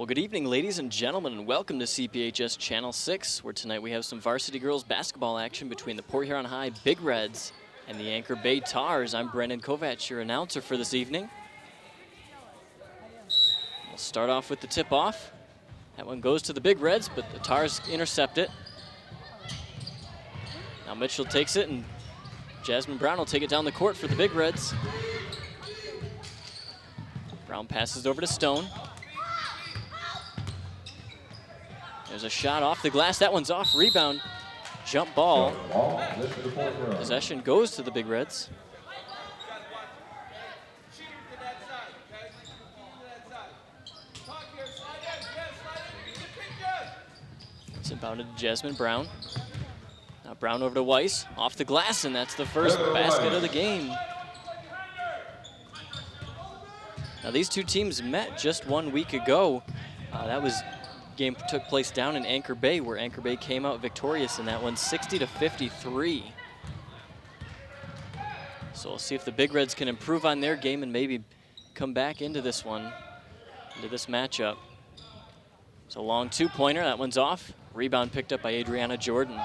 Well, good evening, ladies and gentlemen, and welcome to CPHS Channel 6, where tonight we have some varsity girls basketball action between the Port Huron High Big Reds and the Anchor Bay Tars. I'm Brendan Kovac, your announcer for this evening. We'll start off with the tip-off. That one goes to the Big Reds, but the Tars intercept it. Now Mitchell takes it, and Jasmine Brown will take it down the court for the Big Reds. Brown passes over to Stone. There's a shot off the glass. That one's off. Rebound. Jump ball. Possession goes to the Big Reds. It's inbounded to Jasmine Brown. Now Brown over to Weiss. Off the glass, and that's the first basket of the game. Now these two teams met just 1 week ago. Game took place down in Anchor Bay, where Anchor Bay came out victorious in that one, 60-53. So we'll see if the Big Reds can improve on their game and maybe come back into this one, into this matchup. It's a long two-pointer. That one's off. Rebound picked up by Adriana Jordan.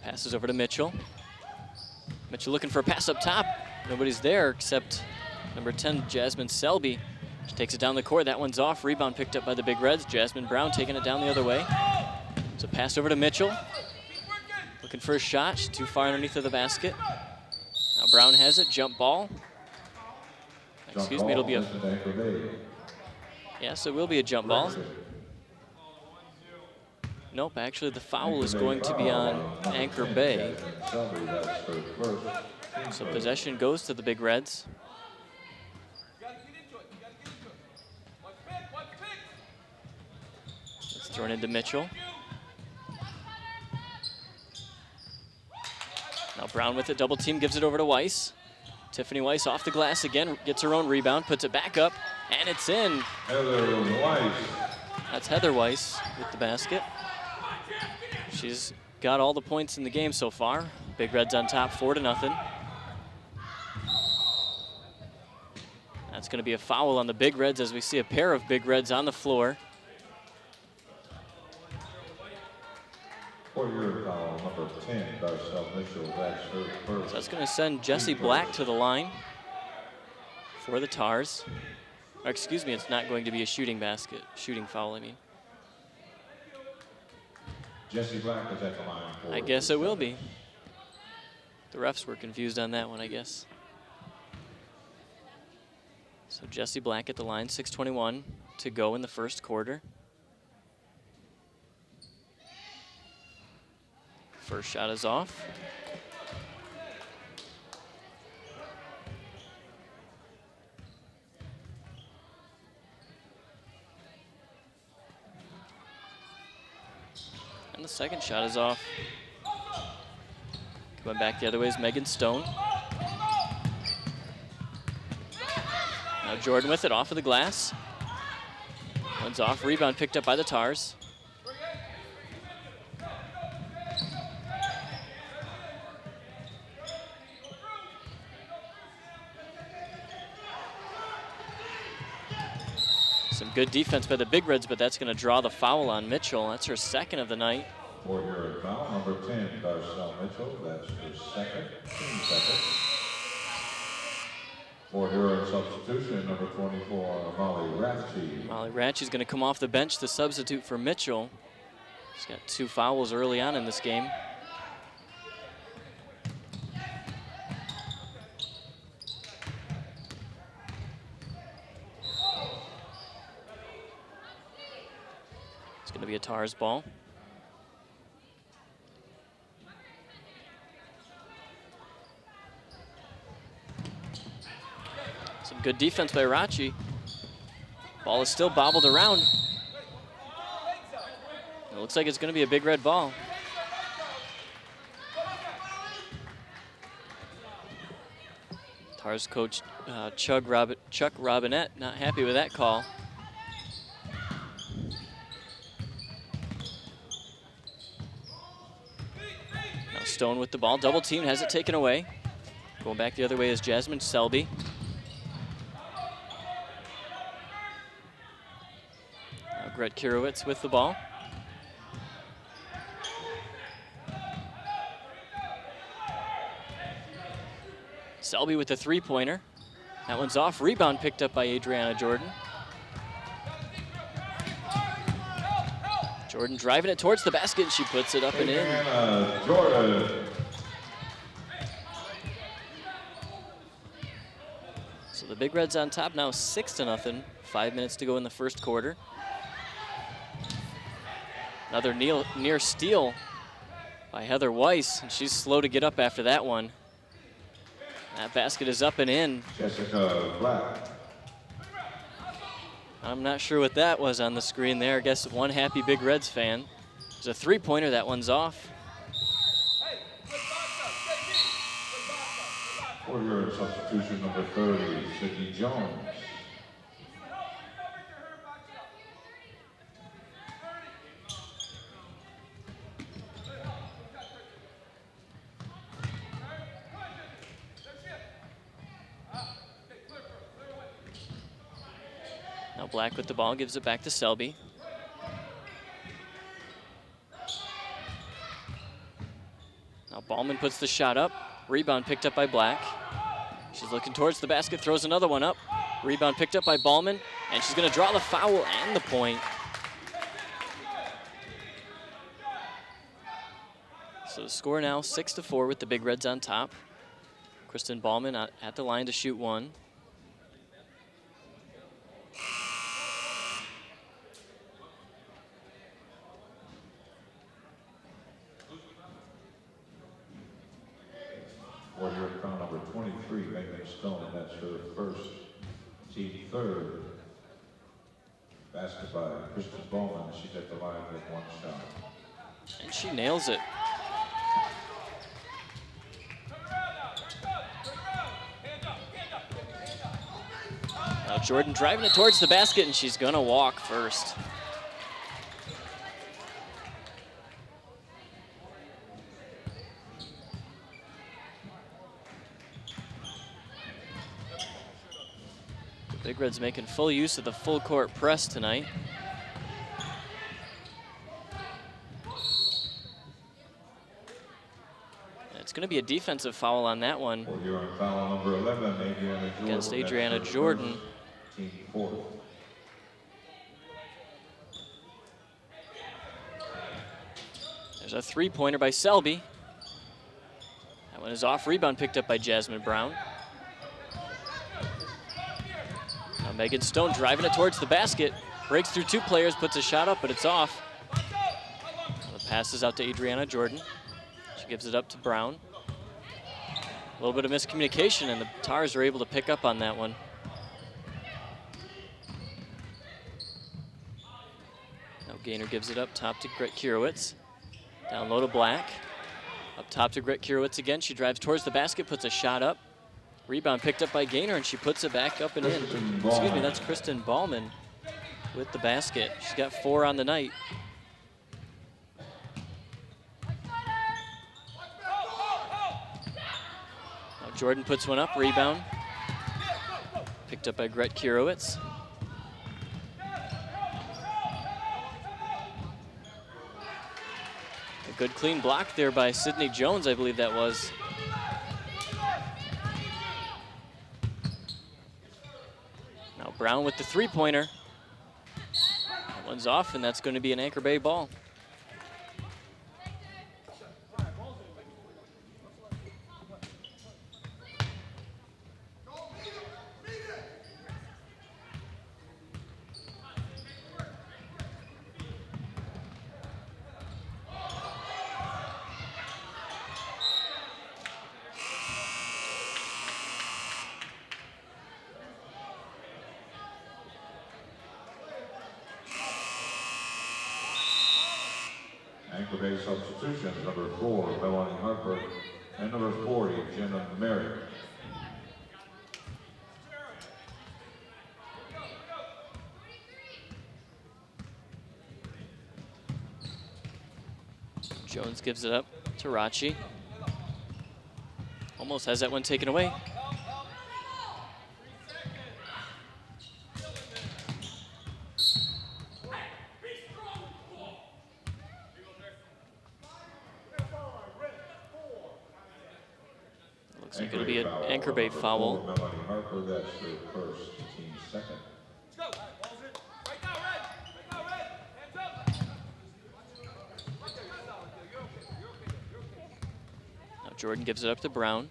Passes over to Mitchell. Mitchell looking for a pass up top. Nobody's there except number 10, Jasmine Selby. She takes it down the court. That one's off. Rebound picked up by the Big Reds. Jasmine Brown taking it down the other way. It's a pass over to Mitchell. Looking for a shot. She's too far underneath of the basket. Now Brown has it. Jump ball. Excuse me, it'll be a... Yes, it will be a jump ball. Nope, actually the foul is going to be on Anchor Bay. So possession goes to the Big Reds. It's thrown into Mitchell. Now Brown with it, double team, gives it over to Weiss. Tiffany Weiss off the glass again, gets her own rebound, puts it back up, and it's in. Heather Weiss. That's Heather Weiss with the basket. She's got all the points in the game so far. Big Reds on top, 4-0. That's going to be a foul on the Big Reds as we see a pair of Big Reds on the floor. For your foul, number 10, Darcel Mitchell, that's her first. So that's going to send Jessie Black to the line for the Tars. Or excuse me, it's not going to be a shooting foul, I mean. Jessie Black is at the line. I guess it will be. The refs were confused on that one, I guess. So Jessie Black at the line, 6:21 to go in the first quarter. First shot is off. And the second shot is off. Going back the other way is Megan Stone. Now Jordan with it, off of the glass. One's off, rebound picked up by the Tars. Some good defense by the Big Reds, but that's going to draw the foul on Mitchell. That's her second of the night. For your foul, number 10, Darcel Mitchell, that's her second, team second. For Huron substitution, number 24, Molly Ratchie. Molly Ratchie's going to come off the bench to substitute for Mitchell. She's got 2 fouls early on in this game. It's going to be a Tars ball. Some good defense by Ratchie. Ball is still bobbled around. It looks like it's going to be a Big Red ball. Tars coach Chuck Robinette not happy with that call. Now Stone with the ball, double team, has it taken away. Going back the other way is Jasmine Selby. Gret Kirowitz with the ball. Selby with the three-pointer. That one's off. Rebound picked up by Adriana Jordan. Jordan driving it towards the basket. She puts it up and in. Jordan. So the Big Reds on top now 6-0. 5 minutes to go in the first quarter. Another near steal by Heather Weiss, and she's slow to get up after that one. That basket is up and in. Jessica Black. I'm not sure what that was on the screen there. I guess one happy Big Reds fan. There's a three-pointer. That one's off. For your substitution number 30, Sydney Jones. Now Black with the ball, gives it back to Selby. Now Ballman puts the shot up. Rebound picked up by Black. She's looking towards the basket, throws another one up. Rebound picked up by Ballman, and she's going to draw the foul and the point. So the score now 6-4 with the Big Reds on top. Kristen Ballman at the line to shoot one. For your crown number 23, Megan Stone, that's her first, team third. Basket by Kristen Bowman. She's at the line with one shot. And she nails it. Now Jordan driving it towards the basket, and she's gonna walk first. Big Reds making full use of the full court press tonight. And it's going to be a defensive foul on that one. You're on foul number 11, Adriana Jordan. Against Adriana Jordan. Team fourth. There's a three-pointer by Selby. That one is off. Rebound picked up by Jasmine Brown. Now Megan Stone driving it towards the basket. Breaks through two players, puts a shot up, but it's off. The pass is out to Adriana Jordan. She gives it up to Brown. A little bit of miscommunication, and the Tars are able to pick up on that one. Now Gaynor gives it up top to Gret Kirowitz. Down low to Black. Up top to Gret Kirowitz again. She drives towards the basket, puts a shot up. Rebound picked up by Gaynor, and she puts it back up and in. Excuse me, that's Kristen Ballman with the basket. She's got 4 on the night. Now Jordan puts one up, rebound. Picked up by Gret Kirowitz. A good clean block there by Sydney Jones, I believe that was. Now Brown with the three-pointer. That one's off, and that's going to be an Anchor Bay ball. Anchor Bay substitutions, number 4, Melanie Harper, and number 40, Jenna Merrick. Jones gives it up to Rachi. Almost has that one taken away. Looks like it'll be an Anchor Bay foul. Melanie Harper, that's her first, team second. Now Jordan gives it up to Brown.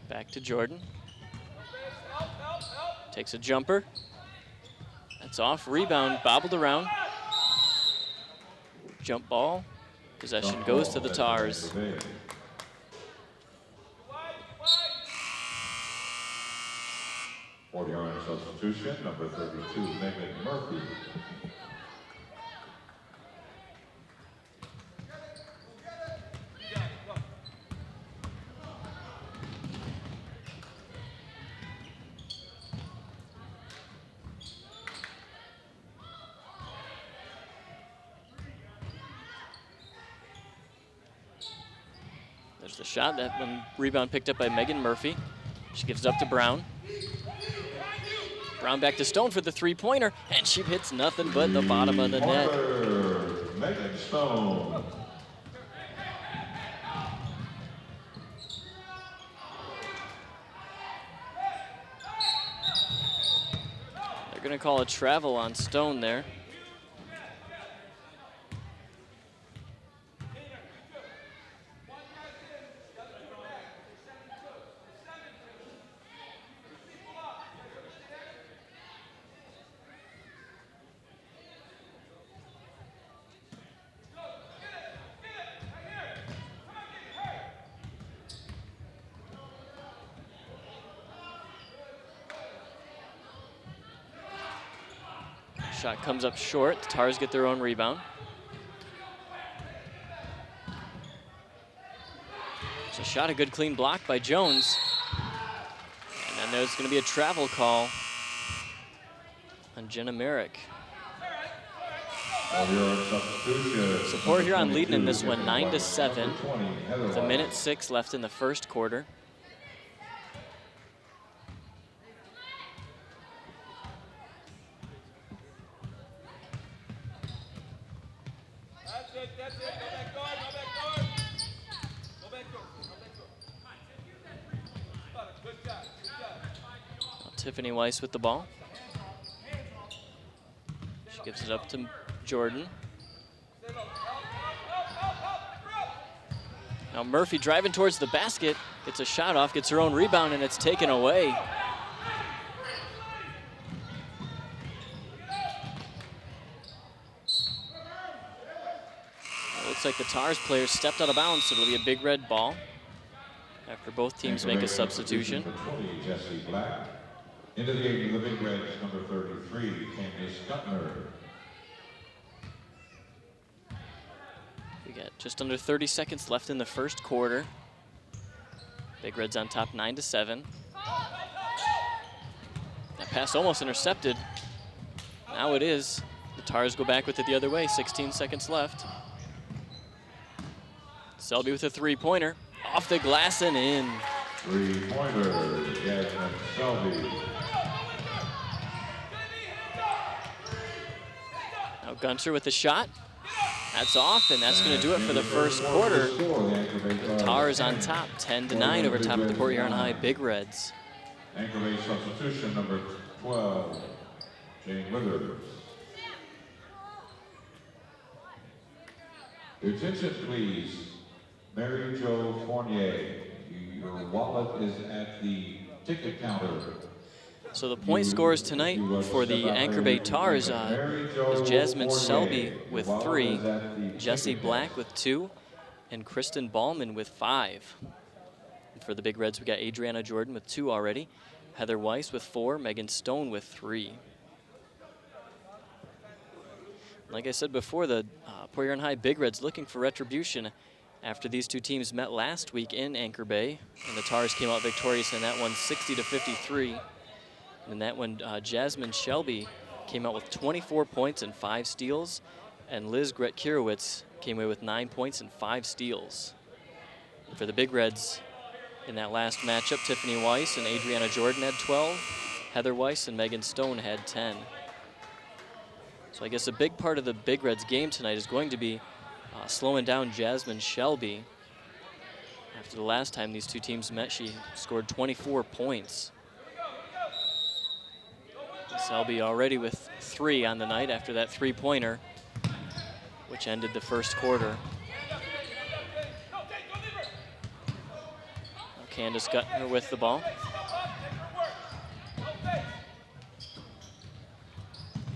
Back to Jordan. Takes a jumper. That's off. Rebound, bobbled around. Jump ball. Possession goes to the Tars. For the Huron substitution, number 32, Megan Murphy. There's the shot. That one rebound picked up by Megan Murphy. She gives it up to Brown. Brown back to Stone for the three-pointer, and she hits nothing but the bottom of the net. Megan Stone. They're going to call a travel on Stone there. Shot comes up short. The Tars get their own rebound. It's a shot, a good clean block by Jones. And then there's going to be a travel call on Jenna Merrick. So Port Huron leading in this one 9-7. With 1:06 left in the first quarter. Tiffany Weiss with the ball. She gives it up to Jordan. Now Murphy driving towards the basket, gets a shot off, gets her own rebound, and it's taken away. It looks like the Tars players stepped out of bounds, so it'll be a big red ball after both teams make a substitution. Jesse Black. Into the game of the Big Reds, number 33, Candace Guttner. We got just under 30 seconds left in the first quarter. Big Reds on top 9-7. That pass almost intercepted. Now it is. The Tars go back with it the other way, 16 seconds left. Selby with a three-pointer. Off the glass and in. Three-pointer, Jasmine Selby. Now Gunter with the shot. That's off, and that's going to do it for the first quarter. The Tars on top, 10-9 over top of the Port Huron High Big Reds. Anchor Bay substitution number 12, Jane Withers. Your attention, please. Mary Jo Fournier, your wallet is at the ticket counter. So the point scorers tonight for the Anchor Bay Tars is Jasmine Selby with 3, Jessie Black with 2, and Kristen Ballman with 5. And for the Big Reds, we got Adriana Jordan with 2 already, Heather Weiss with 4, Megan Stone with 3. Like I said before, the Port Huron High Big Reds looking for retribution after these two teams met last week in Anchor Bay, and the Tars came out victorious in that one, 60-53. And that one, Jasmine Shelby came out with 24 points and 5 steals, and Liz Gret-Kirowitz came away with 9 points and 5 steals. And for the Big Reds, in that last matchup, Tiffany Weiss and Adriana Jordan had 12, Heather Weiss and Megan Stone had 10. So I guess a big part of the Big Reds game tonight is going to be slowing down Jasmine Shelby. After the last time these two teams met, she scored 24 points. Selby already with 3 on the night after that three-pointer, which ended the first quarter. Candace Guttner with the ball.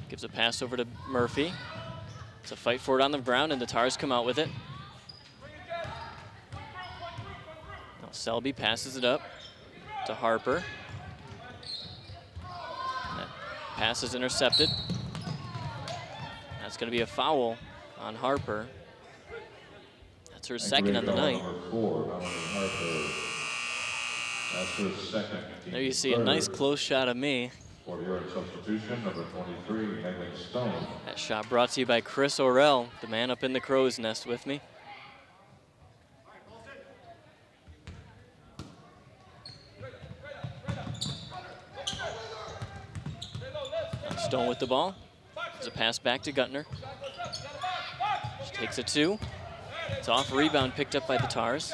Gives a pass over to Murphy. It's a fight for it on the ground, and the Tars come out with it. Now Selby passes it up to Harper. That pass is intercepted. That's going to be a foul on Harper. That's her second on the night. That's her second. There you see a nice close shot of me. For the Huron substitution, number 23, Megan Stone. That shot brought to you by Chris Orell, the man up in the crow's nest with me. Stone with the ball. There's a pass back to Guttner. She takes a 2. It's off, rebound picked up by the Tars.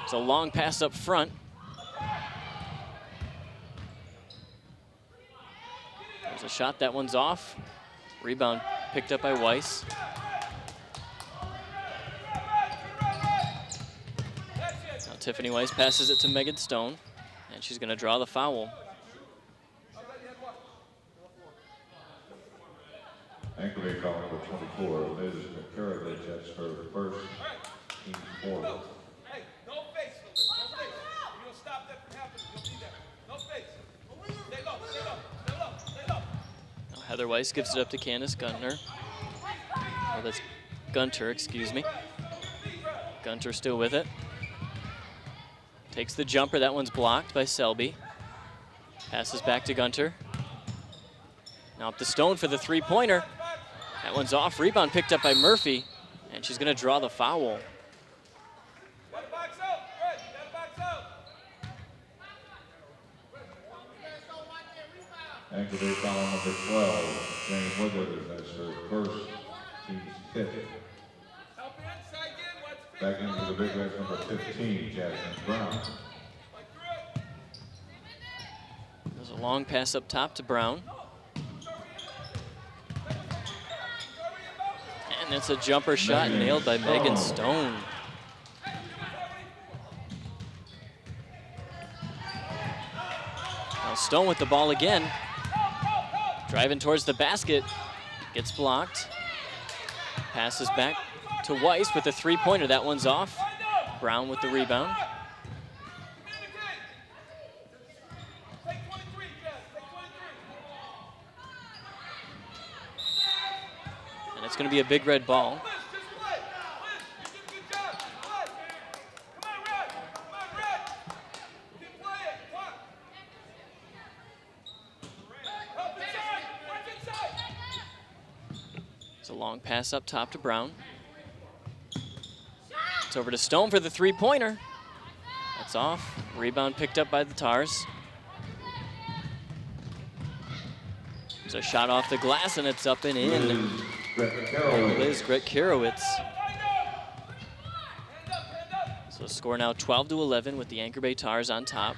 It's a long pass up front. There's a shot, that one's off. Rebound picked up by Weiss. Now Tiffany Weiss passes it to Megan Stone, and she's going to draw the foul. Aggravate foul number 24, Liz McCarrovich. That's her first team foul. Hey, don't face. Don't face. You don't stop that from happening. You'll be there. No face. Stay low, stay low, stay low, stay low. Now Heather Weiss gives it up to Candace Guntner. Oh, that's Gunter, excuse me. Gunter still with it. Takes the jumper, that one's blocked by Selby. Passes back to Gunter. Now up to Stone for the three-pointer. That one's off, rebound picked up by Murphy, and she's gonna draw the foul. Aggravate foul number 12, Jane Withers. That's her first, team's 5th. Back into the big red, number 15, Jasmine Brown. There's a long pass up top to Brown. And it's a jumper shot nailed by Megan Stone. Now Stone with the ball again. Driving towards the basket. Gets blocked. Passes back to Weiss with the three-pointer. That one's off. Brown with the rebound. And it's going to be a big red ball. It's a long pass up top to Brown. It's over to Stone for the three-pointer. That's off. Rebound picked up by the Tars. There's a shot off the glass, and it's up and in. Liz Gretkiewicz. So the score now 12-11 with the Anchor Bay Tars on top.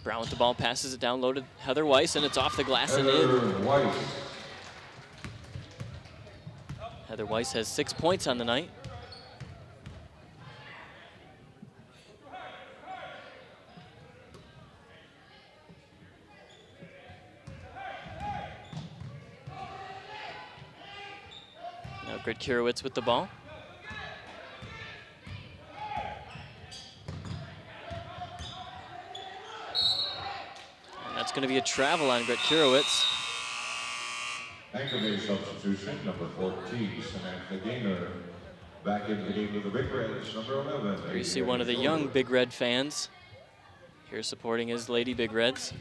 Brown with the ball, passes it down low to Heather Weiss, and it's off the glass and in. Heather Weiss has 6 points on the night. Now Gretkiewicz with the ball. And that's going to be a travel on Gretkiewicz. Anchor Bay substitution, number 14, Samantha Gaynor. Back into the game with the Big Reds, number 11. Here you see one of the young Big Red fans here supporting his Lady Big Reds.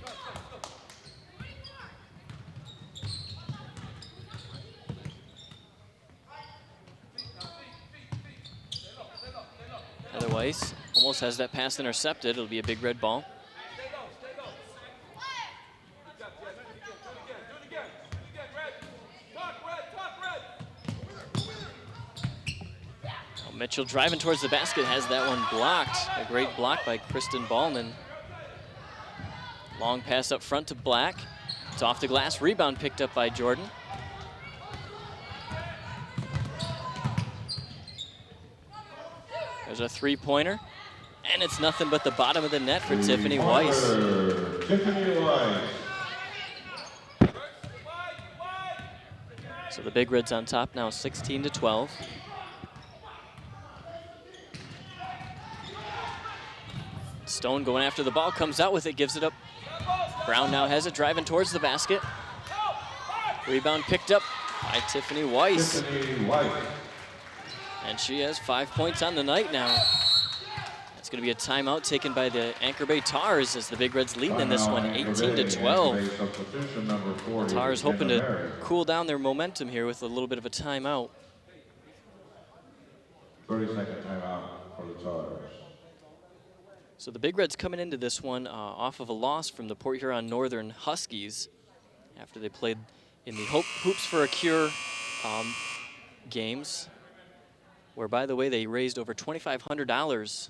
Heather Weiss almost has that pass intercepted. It'll be a big red ball. Mitchell driving towards the basket, has that one blocked. A great block by Kristen Ballman. Long pass up front to Black. It's off the glass, rebound picked up by Jordan. There's a three-pointer, and it's nothing but the bottom of the net for Tiffany Weiss. Tiffany Weiss. So the Big Reds on top now, 16-12. Stone going after the ball, comes out with it, gives it up. Brown now has it, driving towards the basket. Rebound picked up by Tiffany Weiss. Tiffany Weiss. And she has 5 points on the night now. It's going to be a timeout taken by the Anchor Bay Tars as the Big Reds leading in this one, 18-12. The Tars hoping to cool down their momentum here with a little bit of a timeout. 30-second timeout for the Tars. So the Big Reds coming into this one off of a loss from the Port Huron Northern Huskies after they played in the Hoops for a Cure games, where, by the way, they raised over $2,500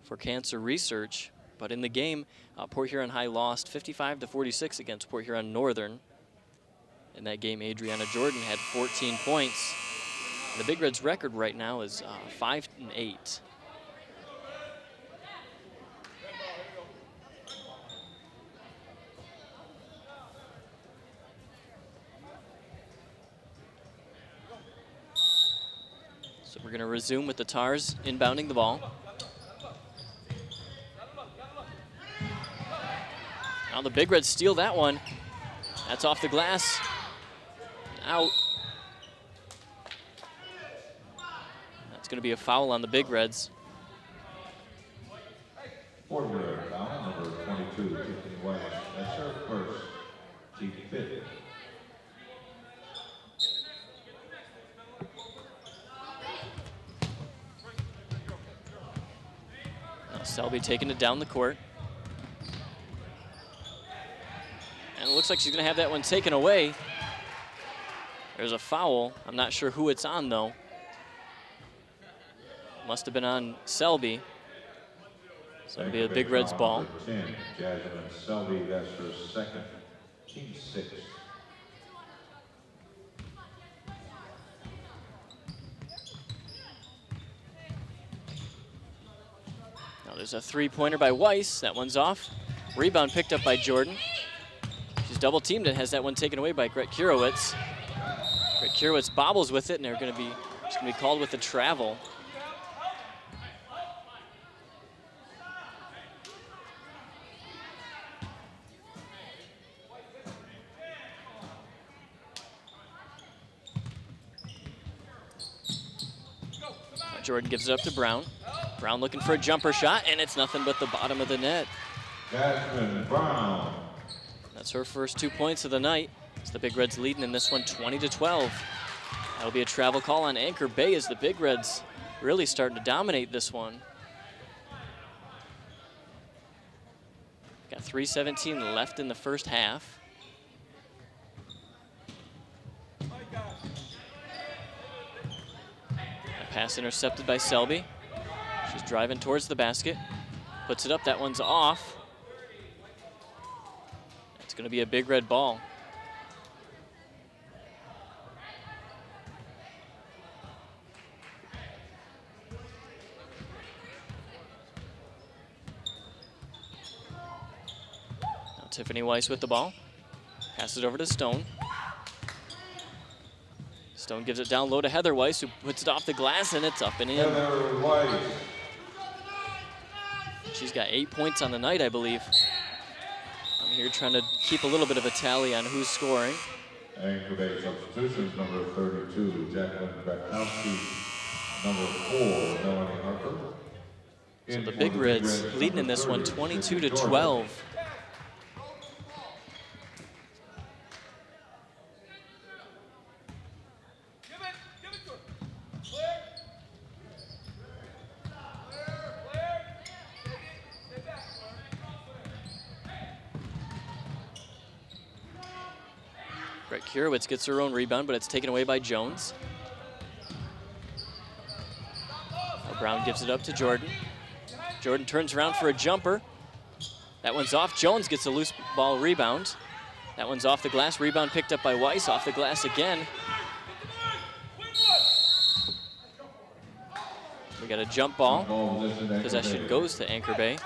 for cancer research. But in the game, Port Huron High lost 55-46 against Port Huron Northern. In that game, Adriana Jordan had 14 points. The Big Reds' record right now is 5-8. So we're going to resume with the Tars inbounding the ball. Now the Big Reds steal that one. That's off the glass. Out. That's going to be a foul on the Big Reds. Foul number 22, Tiffany Weiss. That's her first. Team fifth. Now Selby taking it down the court. And it looks like she's going to have that one taken away. There's a foul. I'm not sure who it's on, though. Must have been on Selby. So it'll be a Big Reds ball. 10, Jasmine Selby, that's her second. Team 6. Now there's a three-pointer by Weiss. That one's off. Rebound picked up by Jordan. She's double teamed and has that one taken away by Gret Kurowitz. Gret Kurowitz bobbles with it, and she's going to be called with the travel. Jordan gives it up to Brown. Brown looking for a jumper shot, and it's nothing but the bottom of the net. Jasmine Brown. That's her first 2 points of the night. It's the Big Reds leading in this one, 20-12. That'll be a travel call on Anchor Bay as the Big Reds really starting to dominate this one. Got 3:17 left in the first half. A pass intercepted by Selby. She's driving towards the basket. Puts it up, that one's off. It's going to be a Big Red ball. Now Tiffany Weiss with the ball. Passes it over to Stone. Stone gives it down low to Heather Weiss, who puts it off the glass, and it's up and in. Heather Weiss. She's got 8 points on the night, I believe. I'm here trying to keep a little bit of a tally on who's scoring. Anchor Bay substitutions, number 32, Jacqueline Krakowski, number 4, Melanie Harper. So the Big Reds leading in this one, 22-12. Gret Kurowitz gets her own rebound, but it's taken away by Jones. Brown gives it up to Jordan. Jordan turns around for a jumper. That one's off. Jones gets a loose ball rebound. That one's off the glass. Rebound picked up by Weiss. Off the glass again. We got a jump ball. Possession goes to Anchor Bay.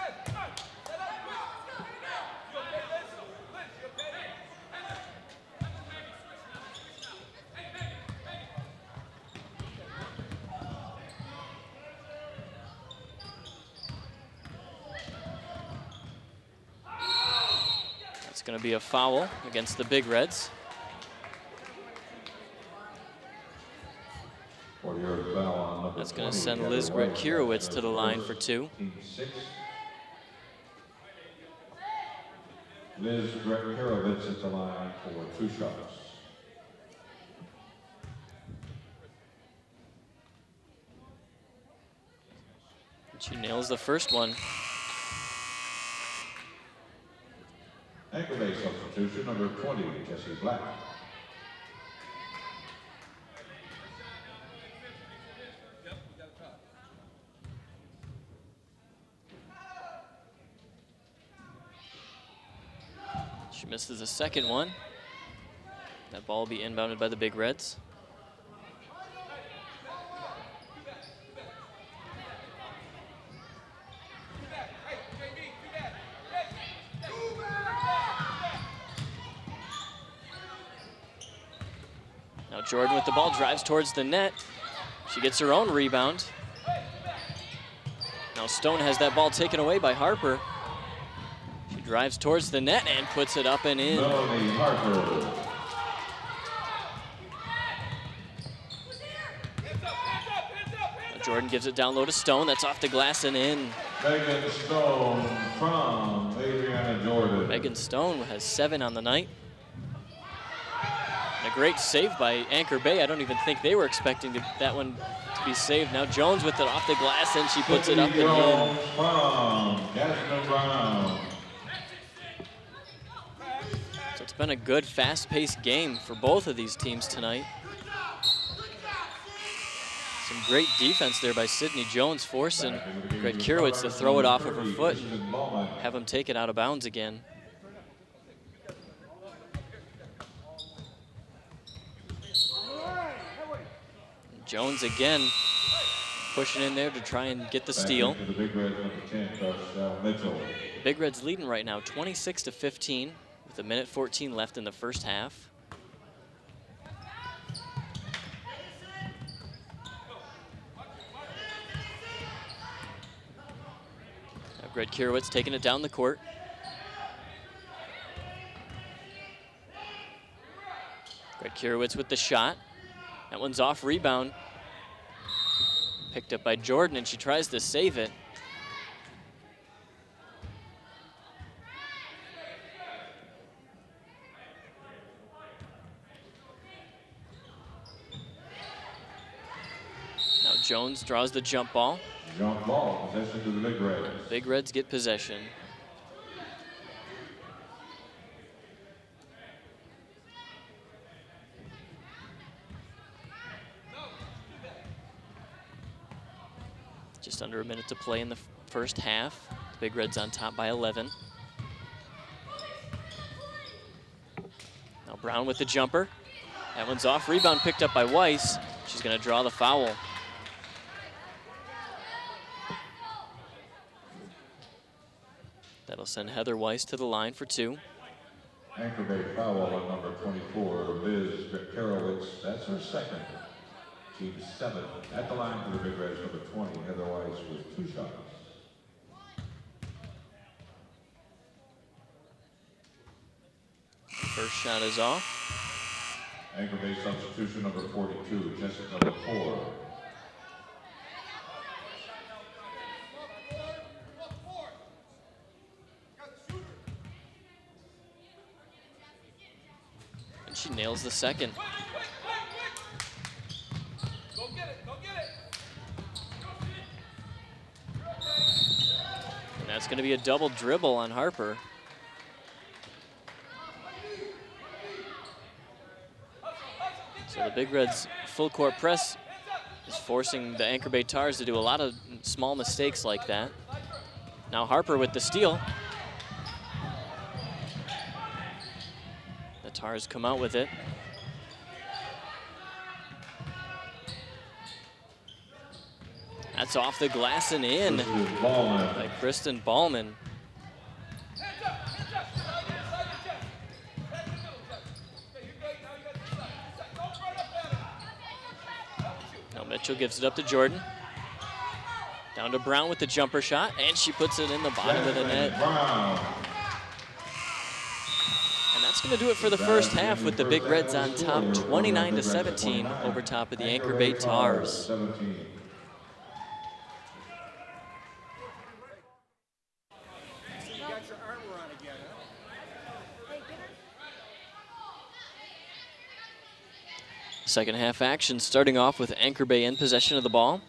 That's going to be a foul against the Big Reds. That's going to send Liz Gret-Kirowitz to the line for 2. Liz Gret-Kirowitz at the line for 2 shots. She nails the first one. Anchor Bay substitution, number 20, Jesse Black. She misses the second one. That ball will be inbounded by the Big Reds. Now Jordan with the ball drives towards the net. She gets her own rebound. Now Stone has that ball taken away by Harper. She drives towards the net and puts it up and in. Melanie Harper. Now Jordan gives it down low to Stone. That's off the glass and in. Megan Stone from Adriana Jordan. Megan Stone has 7 on the night. And a great save by Anchor Bay. I don't even think they were expecting that one to be saved. Now Jones with it off the glass and she puts it up and in. From Jasmine Brown. So it's been a good, fast-paced game for both of these teams tonight. Some great defense there by Sydney Jones, forcing Gret-Kirowitz to throw it off of her foot and have him take it out of bounds again. Jones again pushing in there to try and get the steal. The Big Reds number 10, Mitchell. Big Reds leading right now 26-15 with 1:14 left in the first half. Now Gret-Kirowitz taking it down the court. Gret-Kirowitz with the shot. That one's off, rebound. Picked up by Jordan, and she tries to save it. Now Jones draws the jump ball. Jump ball, possession to the Big Reds. Big Reds get possession. Just under a minute to play in the first half. The Big Reds on top by 11. Now Brown with the jumper. That one's off. Rebound picked up by Weiss. She's going to draw the foul. That'll send Heather Weiss to the line for 2. Anchor Bay foul on number 24, Liz Gret-Kirowitz. That's her second. Team 7 at the line for the Big Reds, number 20, Heather Weiss with 2 shots. First shot is off. Anchor Bay substitution, number 42, Jessica Lepore. And she nails the second. And that's going to be a double dribble on Harper. So the Big Reds full court press is forcing the Anchor Bay Tars to do a lot of small mistakes like that. Now Harper with the steal. The Tars come out with it. That's off the glass and in by Kristen Ballman. Now Mitchell gives it up to Jordan. Down to Brown with the jumper shot, and she puts it in the bottom of the net. And that's going to do it for the first half with the Big Reds on top 29-17 over top of the Anchor Bay Tars. Second half action starting off with Anchor Bay in possession of the ball.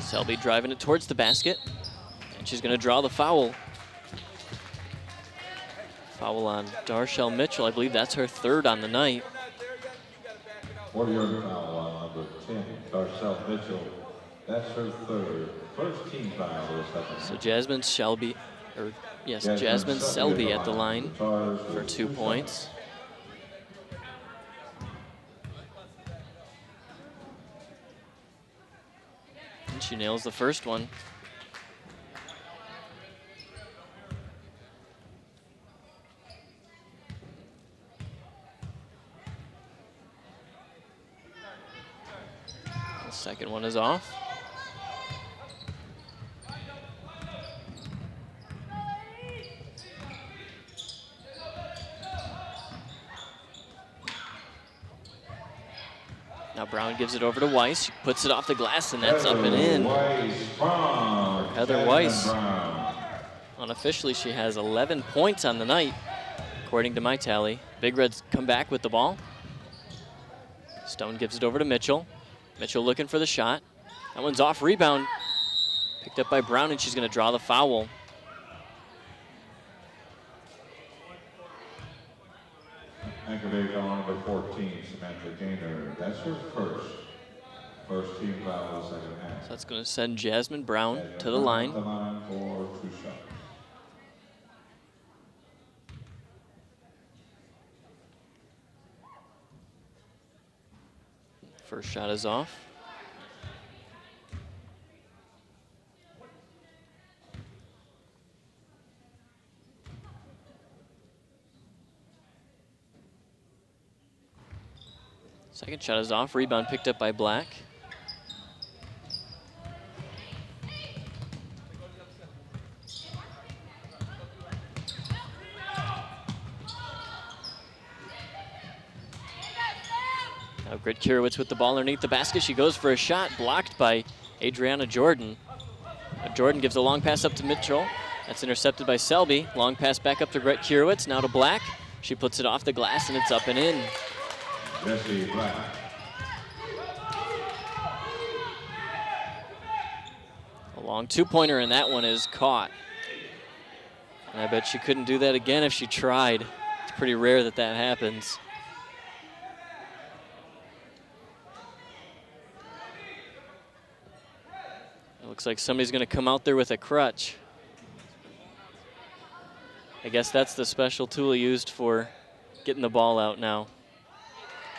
Selby driving it towards the basket, and she's going to draw the foul. Foul on Darshell Mitchell. I believe that's her third on the night. 40-yard foul on number 10, Darshell Mitchell. That's her third. First team foul this second. So Jasmine Selby at the line for 2 points. And she nails the first one. The second one is off. Now Brown gives it over to Weiss. She puts it off the glass, and that's up and in. Heather Weiss. Unofficially, she has 11 points on the night, according to my tally. Big Reds come back with the ball. Stone gives it over to Mitchell. Mitchell looking for the shot. That one's off, rebound. Picked up by Brown, and she's going to draw the foul. Anchor Bay foul number 14, Samantha Gaynor. That's her first team foul of the second half. So that's going to send Jasmine Brown to the line. For 2 shots. First shot is off. Second shot is off. Rebound picked up by Black. Now Grit Kiewicz with the ball underneath the basket. She goes for a shot, blocked by Adriana Jordan. Jordan gives a long pass up to Mitchell. That's intercepted by Selby. Long pass back up to Grit Kiewicz. Now to Black. She puts it off the glass, and it's up and in. Jesse Black. A long two-pointer, and that one is caught. And I bet she couldn't do that again if she tried. It's pretty rare that that happens. It looks like somebody's going to come out there with a crutch. I guess that's the special tool used for getting the ball out now.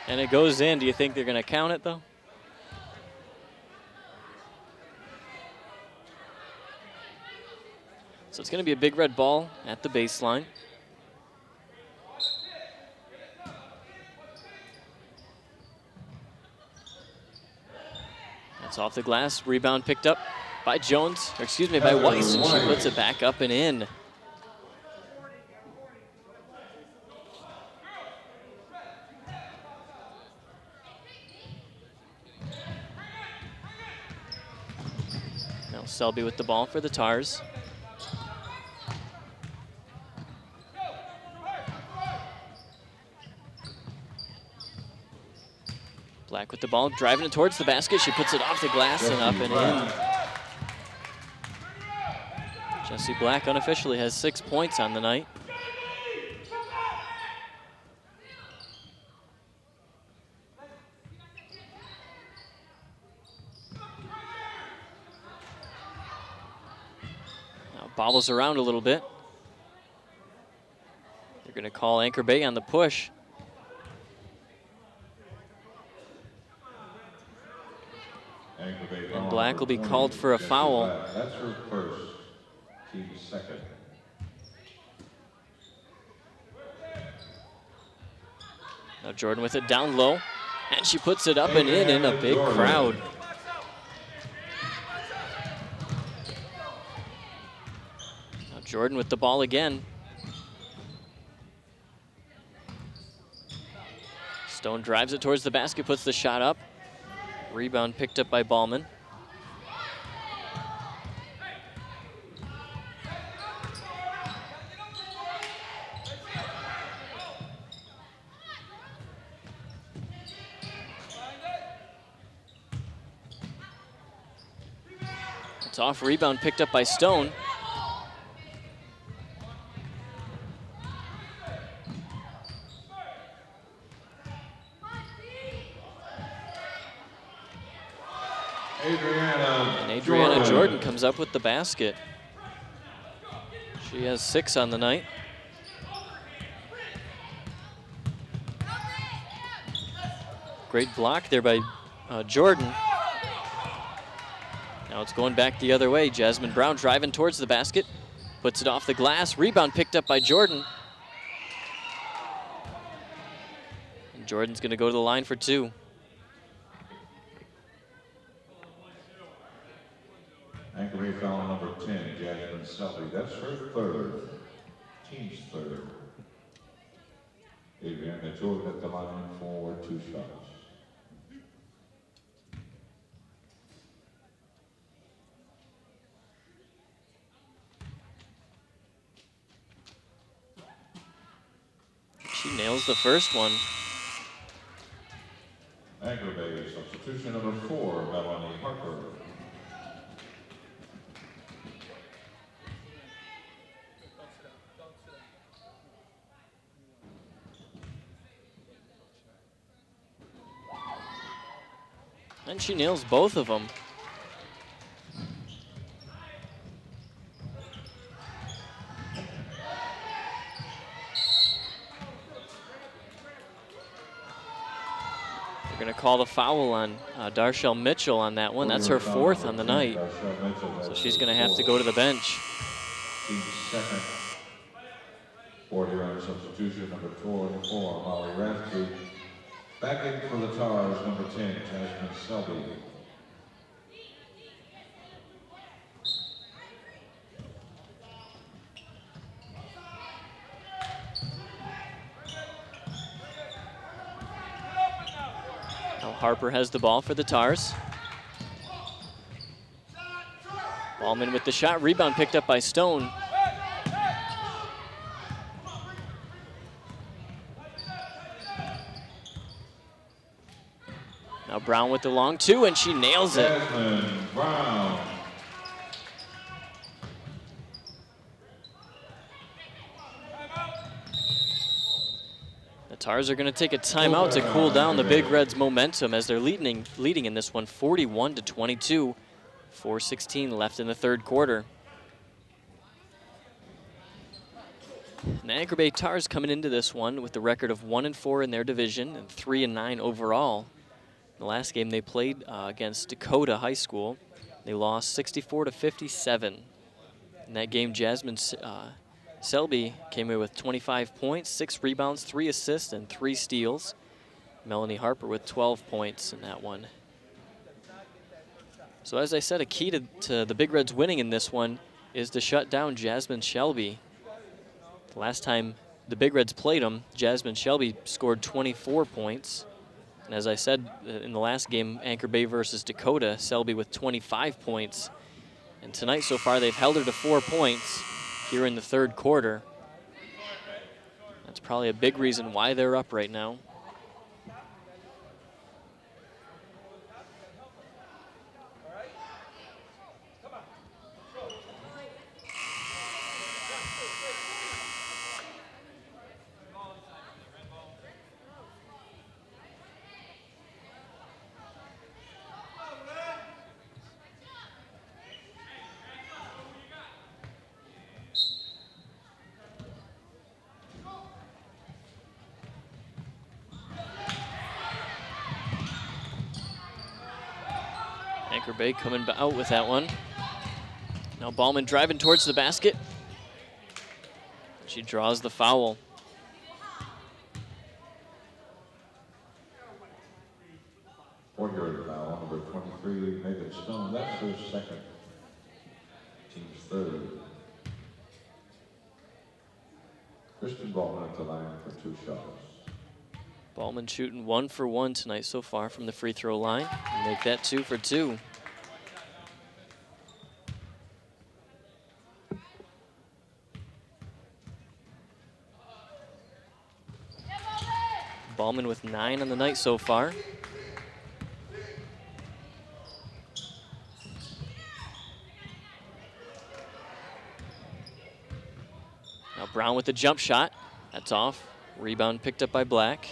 And it goes in. Do you think they're going to count it, though? So it's going to be a Big Red ball at the baseline. That's off the glass. Rebound picked up by Jones, or excuse me, by Weiss, and she puts it back up and in. Now Selby with the ball for the Tars. Black with the ball, driving it towards the basket. She puts it off the glass and up and in. Jessie Black unofficially has 6 points on the night. bobbles around a little bit. They're going to call Anchor Bay on the push. And Black will be called for a foul. That's her first, team second. Now Jordan with it down low, and she puts it up and in a big crowd. Now Jordan with the ball again. Stone drives it towards the basket, puts the shot up. Rebound picked up by Ballman. It's off, rebound picked up by Stone. And Adriana Jordan comes up with the basket. She has 6 on the night. Great block there by Jordan. Now it's going back the other way. Jasmine Brown driving towards the basket. Puts it off the glass. Rebound picked up by Jordan. And Jordan's going to go to the line for 2. Anchor Bay foul number 10, Jasmine Selby. That's her third, team's third. Adriana Jordan at the line for 2 shots. She nails the first one. Anchor Bay substitution number 4, Melanie Harper. And she nails both of them. They're going to call the foul on Darshell Mitchell on that one. That's her 4th on the night. So she's going to have to go to the bench. Team second. 40-round substitution number 24, Molly Rathke. Back in for the Tars, number 10, Jasmine Selby. Now Harper has the ball for the Tars. Ballman with the shot, rebound picked up by Stone. Now Brown with the long 2, and she nails it. Jasmine Brown. The Tars are going to take a timeout to cool down the Big Reds' momentum as they're leading in this one 41-22. 4:16 left in the 3rd quarter. The Anchor Bay Tars coming into this one with the record of 1-4 in their division and 3-9 overall. The last game they played against Dakota High School, they lost 64-57. In that game, Jasmine Selby came away with 25 points, 6 rebounds, 3 assists, and 3 steals. Melanie Harper with 12 points in that one. So as I said, a key to the Big Reds winning in this one is to shut down Jasmine Shelby. The last time the Big Reds played them, Jasmine Shelby scored 24 points. And as I said in the last game, Anchor Bay versus Dakota, Selby with 25 points. And tonight so far, they've held her to 4 points here in the 3rd quarter. That's probably a big reason why they're up right now. Anchor Bay coming out with that one. Now Ballman driving towards the basket. She draws the foul. Four-yard foul, number 23, Megan Stone. That's her second. Team's third. Kristen Ballman at the line for 2 shots. Ballman shooting 1 for 1 tonight so far from the free throw line. And make that 2 for 2. Ballman with 9 on the night so far. Now Brown with the jump shot. That's off. Rebound picked up by Black.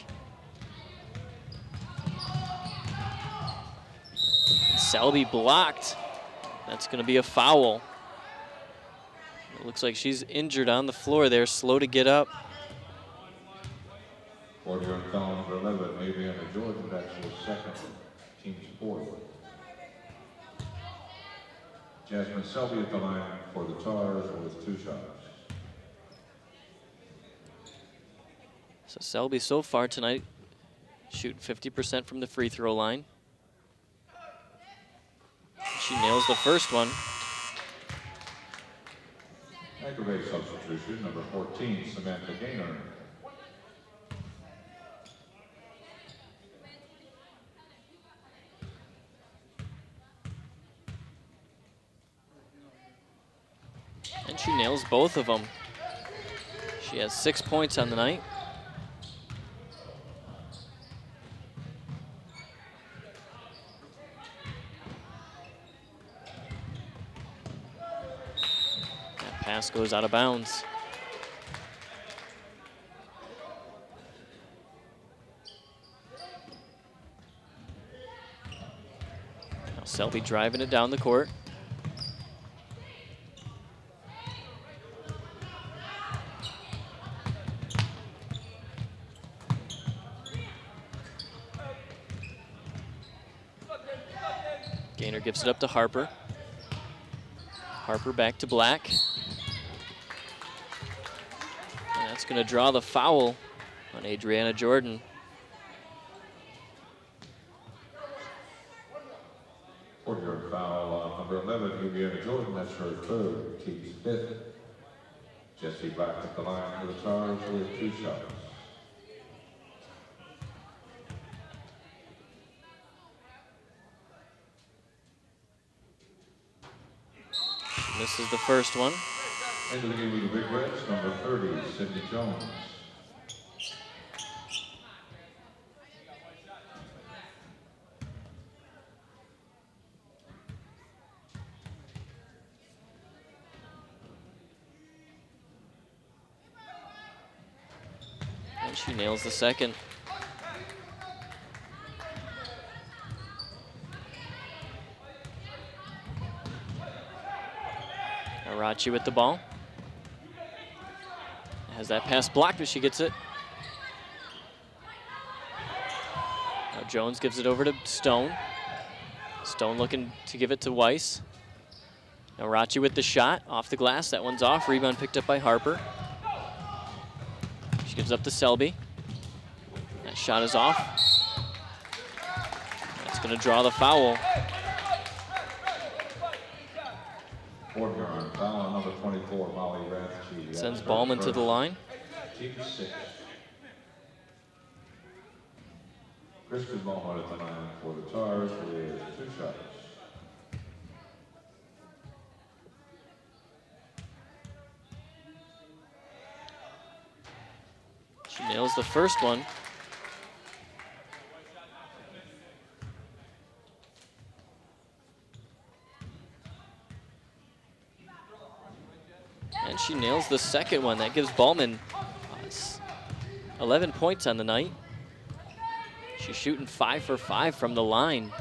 Selby blocked. That's going to be a foul. It looks like she's injured on the floor there, slow to get up. 4-yard foul, number 11, Aviana Jordan. That's her second. Team's fourth. Jasmine Selby at the line for the Tars with 2 shots. So Selby so far tonight shooting 50% from the free throw line. She nails the first one. Anchor Bay substitution, number 14, Samantha Gaynor. And she nails both of them. She has 6 points on the night. That pass goes out of bounds. Now Selby driving it down the court. Gaynor gives it up to Harper. Harper back to Black. And that's going to draw the foul on Adriana Jordan. Four-yard foul, number 11, Adriana Jordan. That's her third. Team's fifth. Jessie Black at the line for the Tars with 2 shots. Misses the first one. Into the game with the Big Reds, number 30, Sydney Jones. And she nails the second. Arachi with the ball. Has that pass blocked, but she gets it. Now Jones gives it over to Stone. Stone looking to give it to Weiss. Now Arachi with the shot off the glass. That one's off. Rebound picked up by Harper. She gives up to Selby. That shot is off. That's going to draw the foul. 4-yard foul, number 24, Molly Rathke. Sends Ballman to the line. Team 6. Kristen Ballman at the line for the Tars with 2 shots. She nails the first one. And she nails the second one. That gives Ballman 11 points on the night. She's shooting 5 for 5 from the line.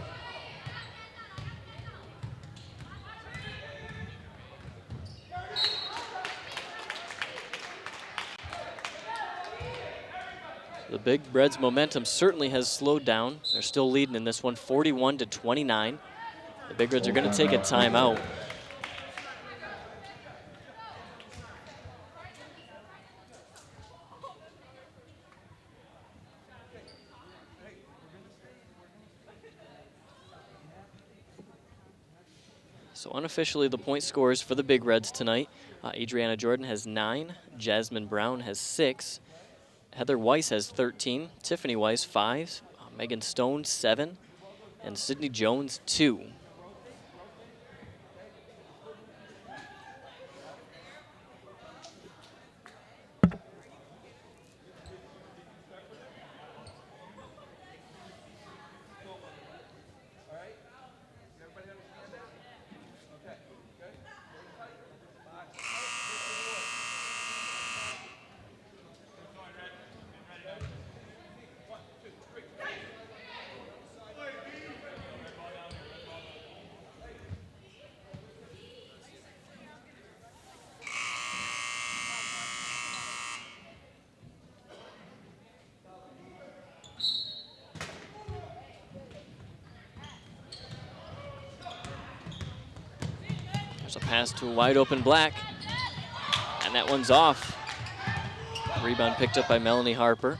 The Big Reds' momentum certainly has slowed down. They're still leading in this one, 41-29. The Big Reds are going to take a timeout. So unofficially, the point scorers for the Big Reds tonight. Adriana Jordan has 9, Jasmine Brown has 6, Heather Weiss has 13, Tiffany Weiss 5, Megan Stone 7, and Sydney Jones 2. There's a pass to a wide open Black, and that one's off. Rebound picked up by Melanie Harper.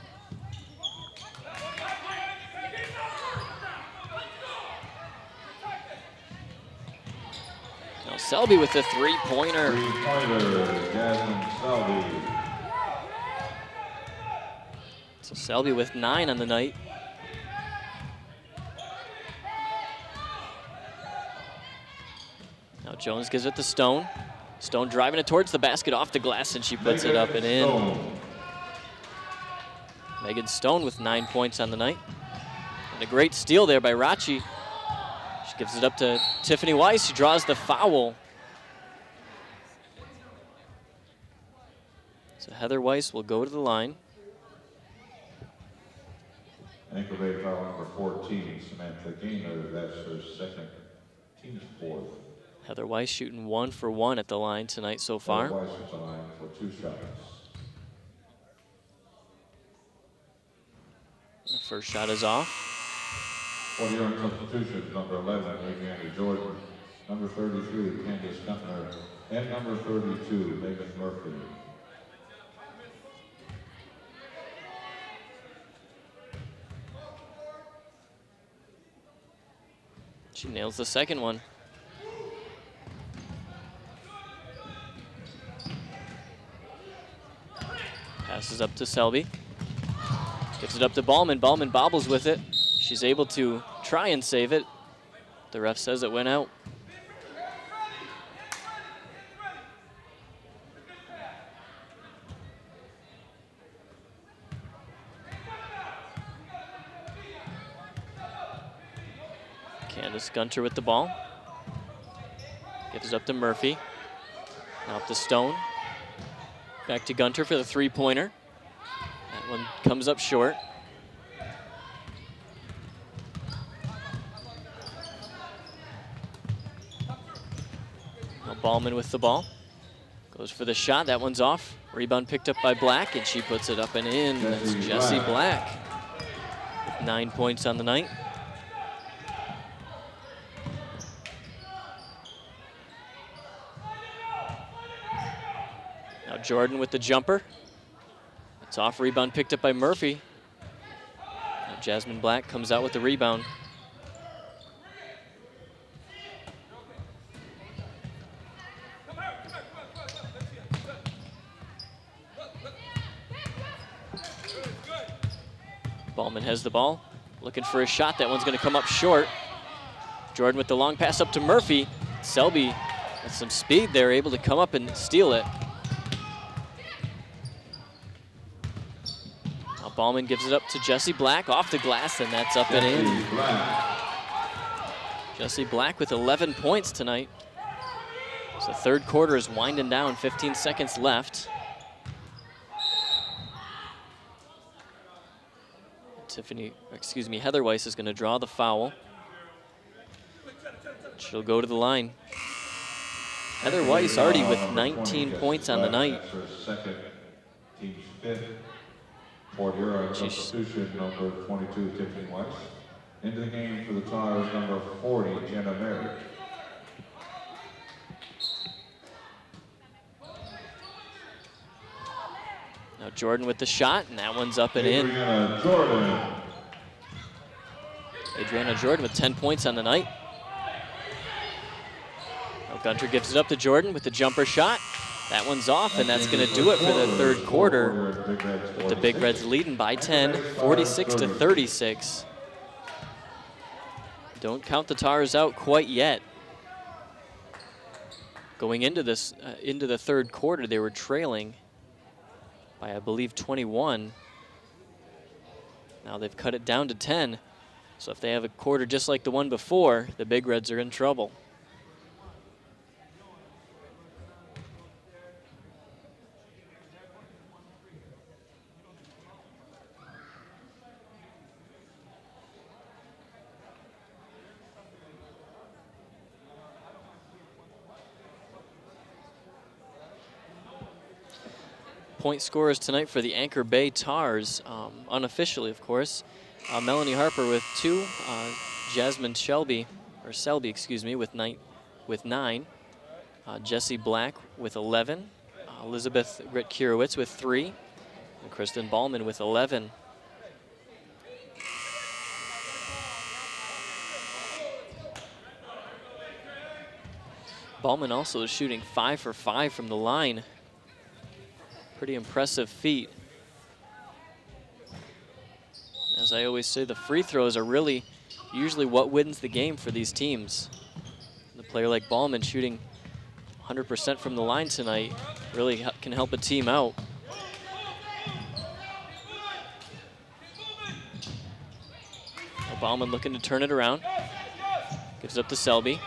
Now Selby with the three-pointer. Jasmine Selby. So Selby with 9 on the night. Now Jones gives it to Stone. Stone driving it towards the basket, off the glass, and she puts it up and in. Megan Stone with 9 points on the night. And a great steal there by Rachi. She gives it up to Tiffany Weiss. She draws the foul. So Heather Weiss will go to the line. Aggravated foul number 14, Samantha Gaynor. That's her second, team's fourth. Heather Weiss shooting 1 for 1 at the line tonight so far. Heather Weiss at the line for 2 shots. The first shot is off. For the Huron substitutions, number 11, Adriana Jordan, number 33, Candace Guntner, and number 32, Megan Murphy. She nails the second one. Passes up to Selby. Gives it up to Ballman. Ballman bobbles with it. She's able to try and save it. The ref says it went out. Candace Gunter with the ball. Gives it up to Murphy. Now up to Stone. Back to Gunter for the three-pointer. That one comes up short. Now Ballman with the ball. Goes for the shot. That one's off. Rebound picked up by Black, and she puts it up and in. That's Jessie Black with 9 points on the night. Now Jordan with the jumper. It's off, rebound picked up by Murphy. Now Jasmine Black comes out with the rebound. Ballman has the ball, looking for a shot. That one's going to come up short. Jordan with the long pass up to Murphy. Selby with some speed there, able to come up and steal it. Now Ballman gives it up to Jessie Black off the glass, and that's up and in. Jessie Black with 11 points tonight. So the third quarter is winding down, 15 seconds left. Heather Weiss is going to draw the foul. She'll go to the line. Heather Weiss already with 19 points on the night. Second, team's fifth. For Huron substitution, number 22, Tiffany Weiss. Into the game for the Tars, number 40, Jenna Merritt. Now Jordan with the shot, and that one's up and in. Adriana Jordan. Adriana Jordan with 10 points on the night. Now Gunter gives it up to Jordan with the jumper shot. That one's off, and that's going to do it for the third quarter. With the Big Reds leading by 10, 46-36. Don't count the Tars out quite yet. Going into this, into the third quarter, they were trailing by, I believe, 21. Now they've cut it down to 10. So if they have a quarter just like the one before, the Big Reds are in trouble. Point scorers tonight for the Anchor Bay Tars, unofficially, of course. Melanie Harper with 2, Jasmine Selby, excuse me, with 9, Jessie Black with 11, Elizabeth Grit-Kierowitz with 3, and Kristen Ballman with 11. Ballman also is shooting 5 for 5 from the line. Pretty impressive feat. As I always say, the free throws are really usually what wins the game for these teams. A player like Ballman shooting 100% from the line tonight really can help a team out. Now Ballman looking to turn it around. Gives it up to Selby.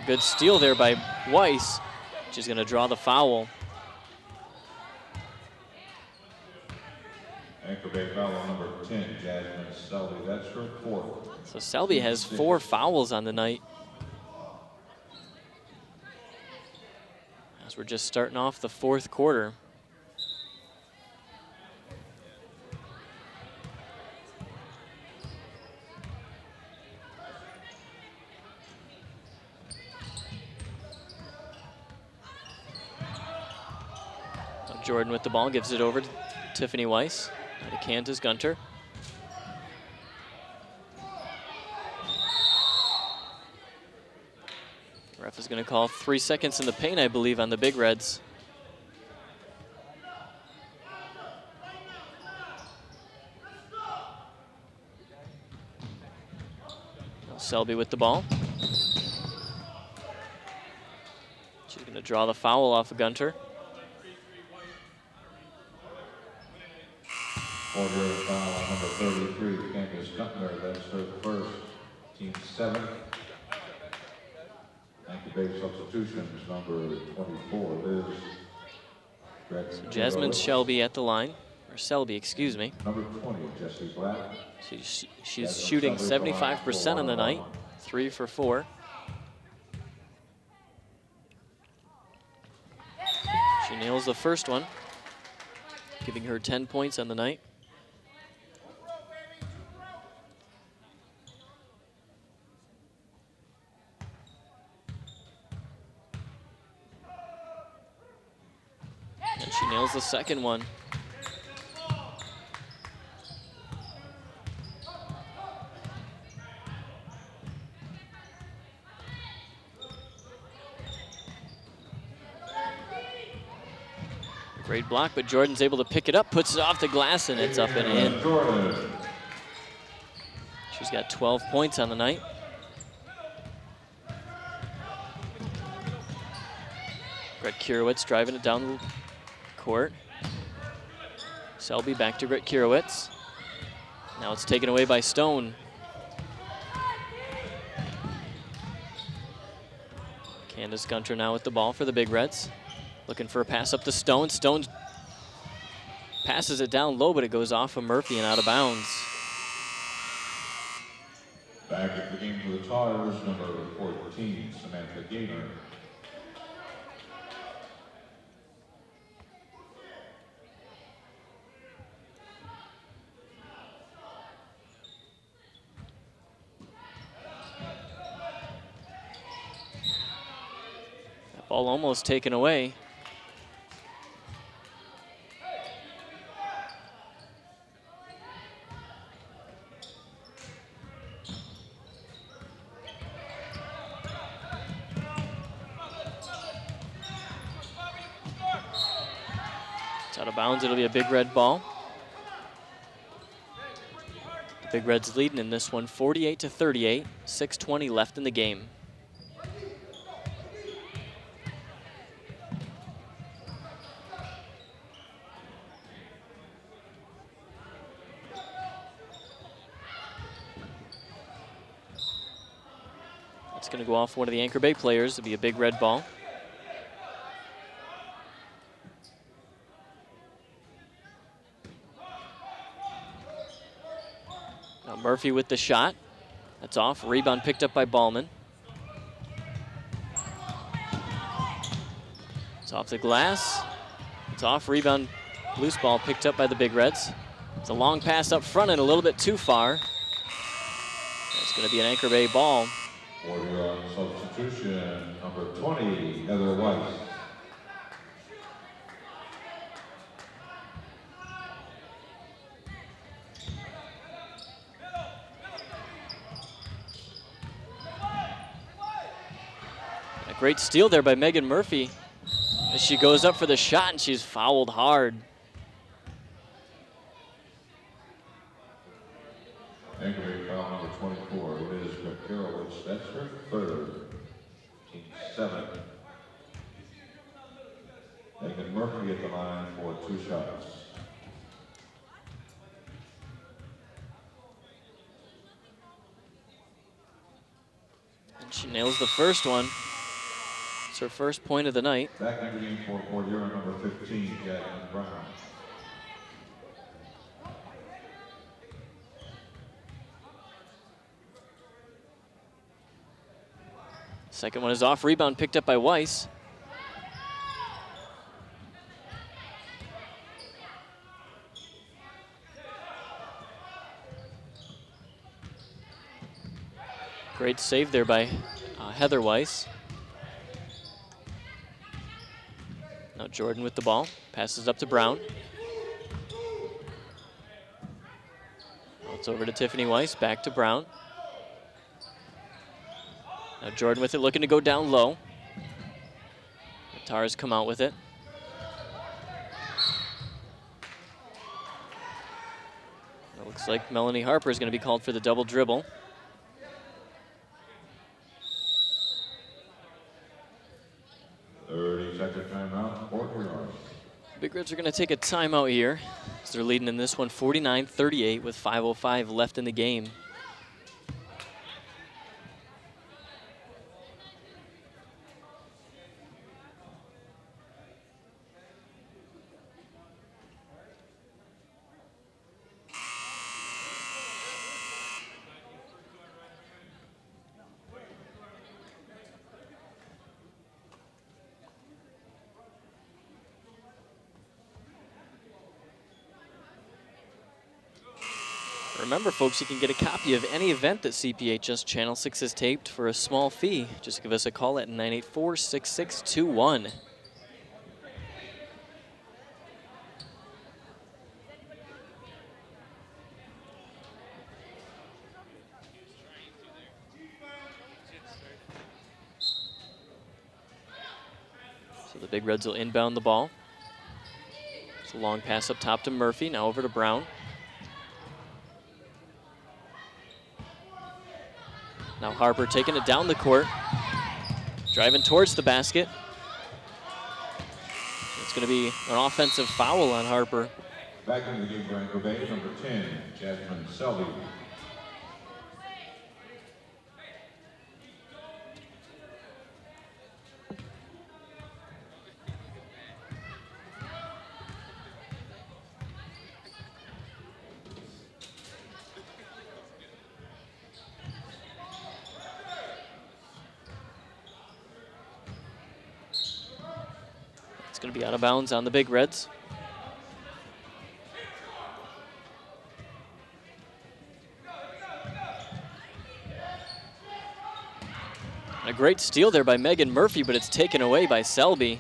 Good steal there by Weiss. She's going to draw the foul. Anchor Bay foul number 10, Jasmine Selby. That's her 4th. So Selby has 4 fouls on the night. As we're just starting off the fourth quarter. Jordan with the ball, gives it over to Tiffany Weiss. To Candace Gunter. Ref is going to call 3 seconds in the paint, I believe, on the Big Reds. Now Selby with the ball. She's going to draw the foul off of Gunter. Order foul number 33, Candace Gunter. That's her 1st. Team 7. Anchor Bay substitutions number 24, Liz. So Jasmine Selby at the line, or Selby, excuse me. Number 20, Jessie Black. She's shooting 75% on the night, 3 for 4. She nails the first one, giving her 10 points on the night. And she nails the second one. Great block, but Jordan's able to pick it up, puts it off the glass, and it's up and in. She's got 12 points on the night. Grit-Kierowitz driving it down the court. Selby back to Grit-Kierowitz. Now it's taken away by Stone. Candace Gunter now with the ball for the Big Reds. Looking for a pass up to Stone. Stone passes it down low, but it goes off of Murphy and out of bounds. Back at the game for the Tars, number 14, Samantha Gaynor. Ball almost taken away. It's out of bounds. It'll be a Big Red ball. The Big Reds leading in this one 48-38. 6:20 left in the game. It's going to go off one of the Anchor Bay players. It'll be a Big Red ball. Now Murphy with the shot. That's off. Rebound picked up by Ballman. It's off the glass. It's off. Rebound. Loose ball picked up by the Big Reds. It's a long pass up front and a little bit too far. It's going to be an Anchor Bay ball. For your substitution, number 20, Heather Weiss. A great steal there by Megan Murphy as she goes up for the shot and she's fouled hard. Anchor Bay foul number 24, Liz Karowicz. That's her third. Team 7. Megan Murphy at the line for 2 shots. And she nails the first one. It's her first point of the night. Back in the game for Huron, number 15, Jasmine Brown. Second one is off. Rebound picked up by Weiss. Great save there by Heather Weiss. Now Jordan with the ball. Passes up to Brown. Now it's over to Tiffany Weiss. Back to Brown. Now Jordan with it, looking to go down low. Tara's come out with it. It looks like Melanie Harper is going to be called for the double dribble. Timeout for Huron. Big Reds are going to take a timeout here as they're leading in this one 49-38 with 5:05 left in the game. Remember, folks, you can get a copy of any event that CPHS Channel 6 has taped for a small fee. Just give us a call at 984-6621. So the Big Reds will inbound the ball. It's a long pass up top to Murphy, now over to Brown. Now Harper taking it down the court, driving towards the basket. It's going to be an offensive foul on Harper. Back into the game for Anchor Bay, number 10, Jasmine Selby. It's going to be out of bounds on the Big Reds. A great steal there by Megan Murphy, but it's taken away by Selby.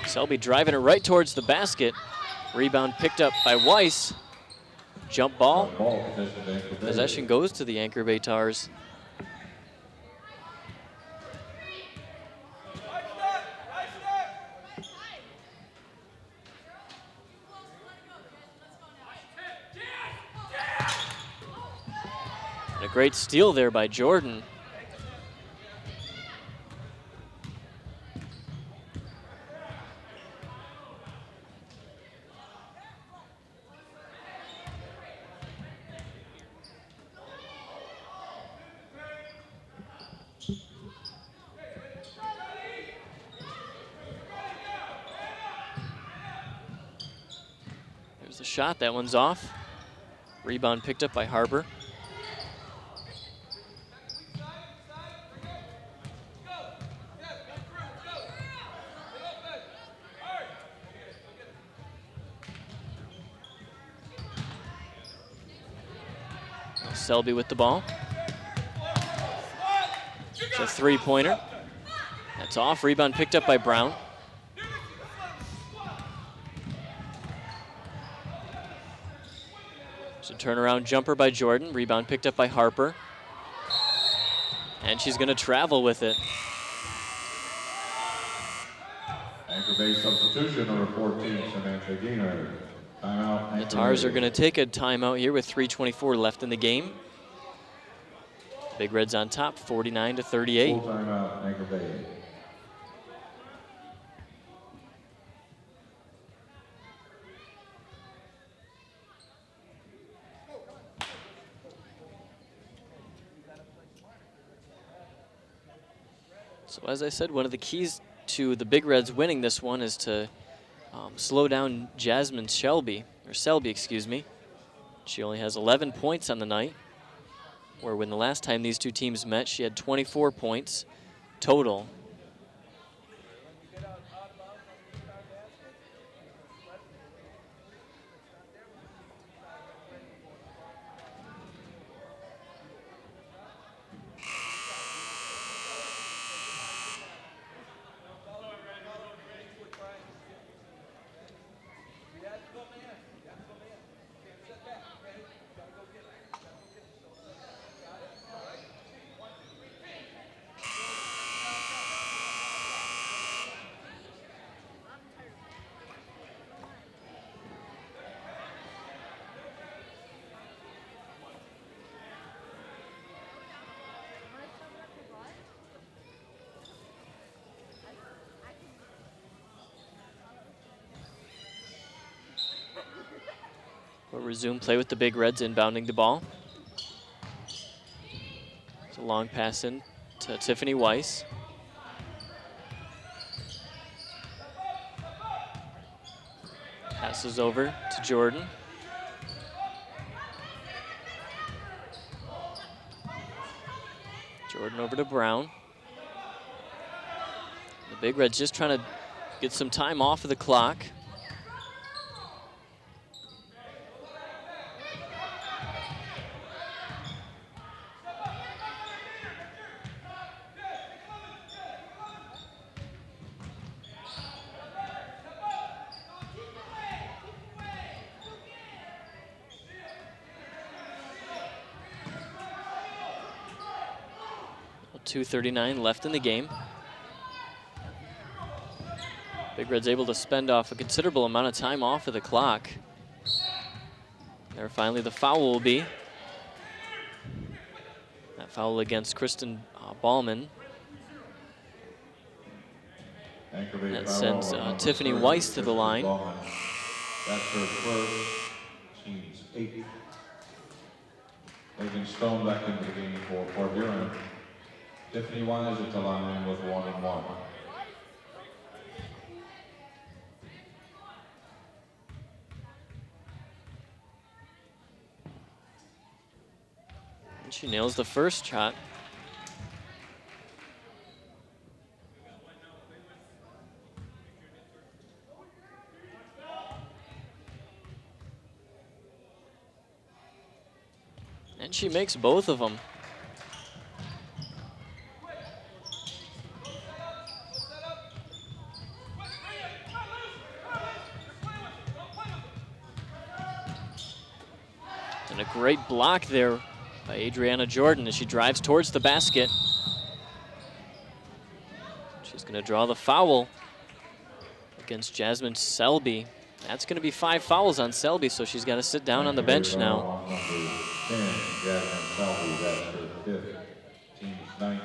Selby driving it right towards the basket. Rebound picked up by Weiss. Jump ball. Possession goes to the Anchor Bay Tars. And a great steal there by Jordan. There's the shot, that one's off. Rebound picked up by Harper. Selby with the ball. It's a three-pointer. That's off. Rebound picked up by Brown. It's a turnaround jumper by Jordan. Rebound picked up by Harper. And she's going to travel with it. Anchor Bay substitution, number 14, Samantha Gainer. Timeout. The Tars are going to take a timeout here with 3:24 left in the game. Big Reds on top, 49-38. Full timeout, Anchor Bay. So as I said, one of the keys to the Big Reds winning this one is to slow down Selby, excuse me. She only has 11 points on the night, where when the last time these two teams met, she had 24 points total. We'll resume play with the Big Reds inbounding the ball. It's a long pass in to Tiffany Weiss. Passes over to Jordan. Jordan over to Brown. The Big Reds just trying to get some time off of the clock. .239 left in the game. Big Red's able to spend off a considerable amount of time off of the clock. There finally the foul will be. That foul against Kristen Ballman. That sends Tiffany Weiss to the line. That's her first, team's 8th. Megan Stone back into the game for Port Huron. Tiffany Weiss at the line with 1-1. And she nails the first shot. And she makes both of them. And a great block there by Adriana Jordan as she drives towards the basket. She's going to draw the foul against Jasmine Selby. That's going to be 5 fouls on Selby, so she's got to sit down on the bench now. Number 10, Jasmine Selby, that's her 5th, team's 9th.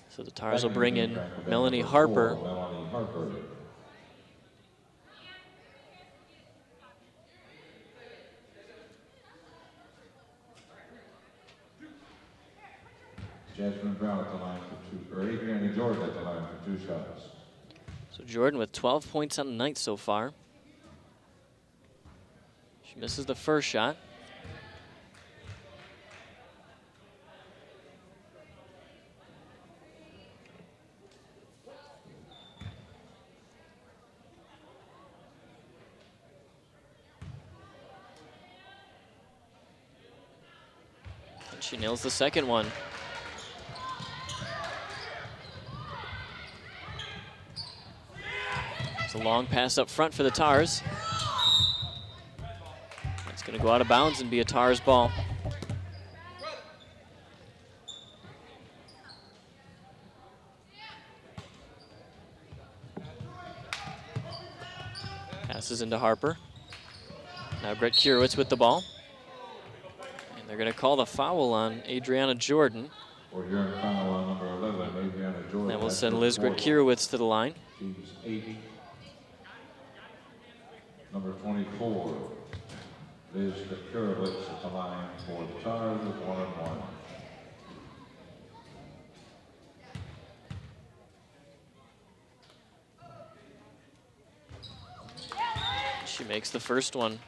So the Tars will bring in Melanie Harper. Melanie Harper. Jasmine Brown at the line for 2, or Adriana Jordan at the line for 2 shots. So Jordan with 12 points on the night so far. She misses the first shot. And she nails the second one. It's a long pass up front for the Tars. That's going to go out of bounds and be a Tars ball. Passes into Harper. Now Brett Kurowitz with the ball. And they're going to call the foul on Adriana Jordan. Or Huron foul on number 11, Adriana Jordan. That will send Liz Grit-Kurowitz to the line. Team's 80. Number 24, Liz Grit-Kurowitz at the line for the Tars with 1-1. She makes the first one.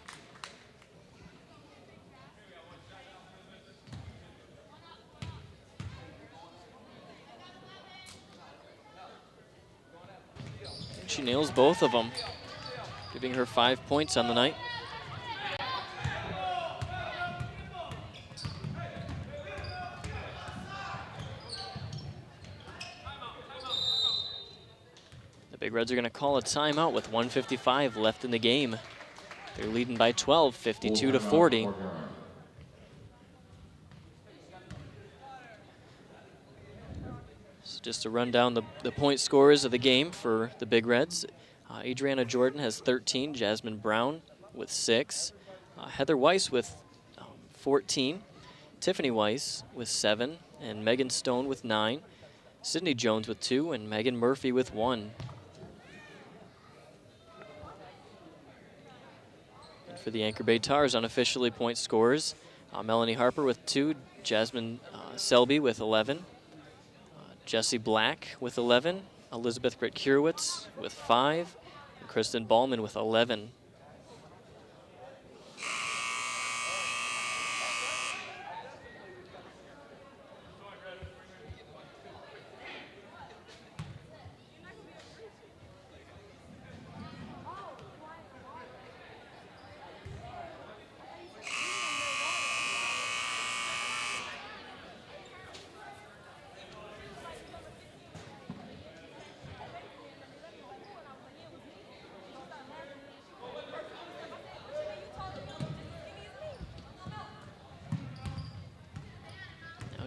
And she nails both of them, giving her 5 points on the night. The Big Reds are going to call a timeout with 1:55 left in the game. They're leading by 12, 52-40. So just to run down the point scorers of the game for the Big Reds. Adriana Jordan has 13, Jasmine Brown with 6, Heather Weiss with 14, Tiffany Weiss with 7, and Megan Stone with 9, Sydney Jones with 2, and Megan Murphy with 1. And for the Anchor Bay Tars, unofficially point scorers, Melanie Harper with 2, Jasmine Selby with 11, Jessie Black with 11, Elizabeth Grit-Kurowitz with 5, and Kristen Ballman with 11.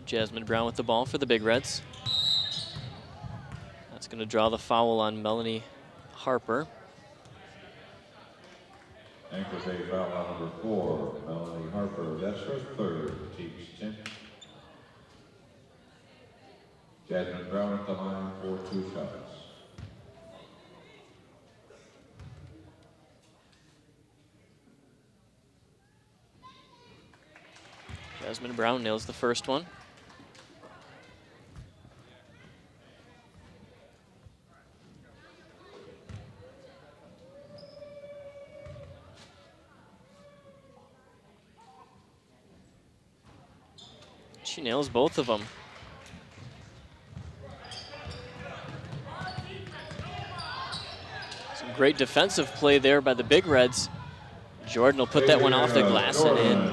Jasmine Brown with the ball for the Big Reds. That's going to draw the foul on Melanie Harper. Anchor Bay foul on number 4, Melanie Harper. That's her 3rd, team's 10th. Jasmine Brown at the line for 2 shots. Jasmine Brown nails the first one. She nails both of them. great defensive play there by the Big Reds. Jordan will put that one off the glass and in.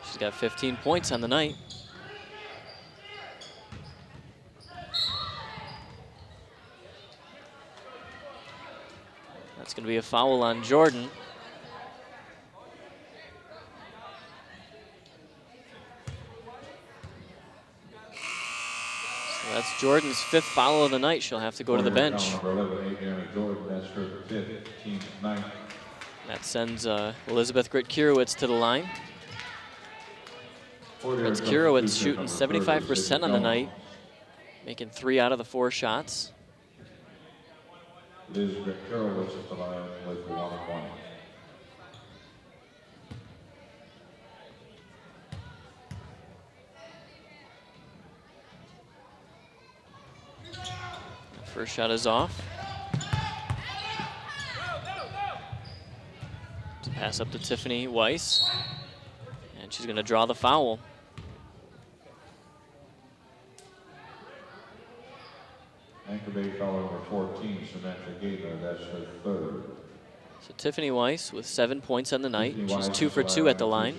She's got 15 points on the night. That's going to be a foul on Jordan. So that's Jordan's 5th foul of the night. She'll have to go to the bench. That sends Elizabeth Grit-Kierowitz to the line. Grit-Kierowitz shooting 75% on the night, making 3 out of the 4 shots. Liz Grit-Kierowitz at the line with the 1-1. First shot is off. Pass up to Tiffany Weiss, and she's going to draw the foul. Anchor Bay foul number 14, Samantha Gaynor, that's her 3rd. So Tiffany Weiss with 7 points on the night. She's 2 for 2 at the line.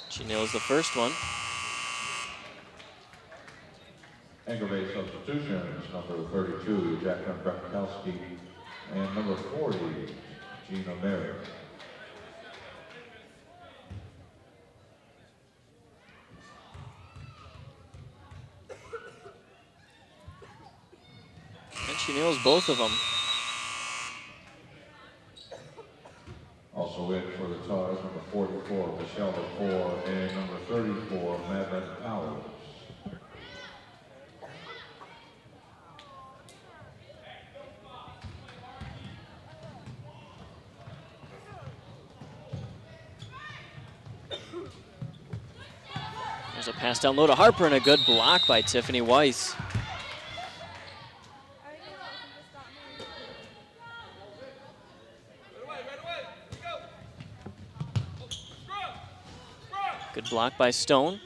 She nails the first one. Anchor Bay substitutions, number 32, Jacqueline Brakowski, and number 40, Gina Merritt. And she nails both of them. Also in for the Tars, number 44, Michelle Lepore, and number 34, Madeline Powers. There's a pass down low to Harper and a good block by Tiffany Weiss. Good block by Stone.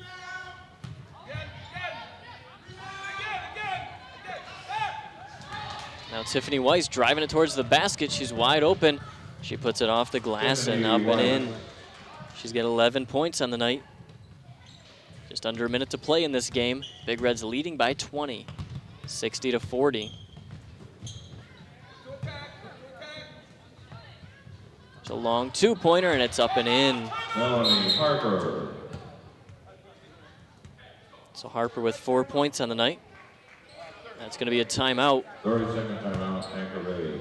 Now Tiffany Weiss driving it towards the basket. She's wide open. She puts it off the glass and up and in. She's got 11 points on the night. Just under a minute to play in this game. Big Reds leading by 20, 60-40. It's a long 2-pointer and it's up and in. Melanie Harper. So Harper with 4 points on the night. That's going to be a timeout. 30-second timeout, Anchor Bay.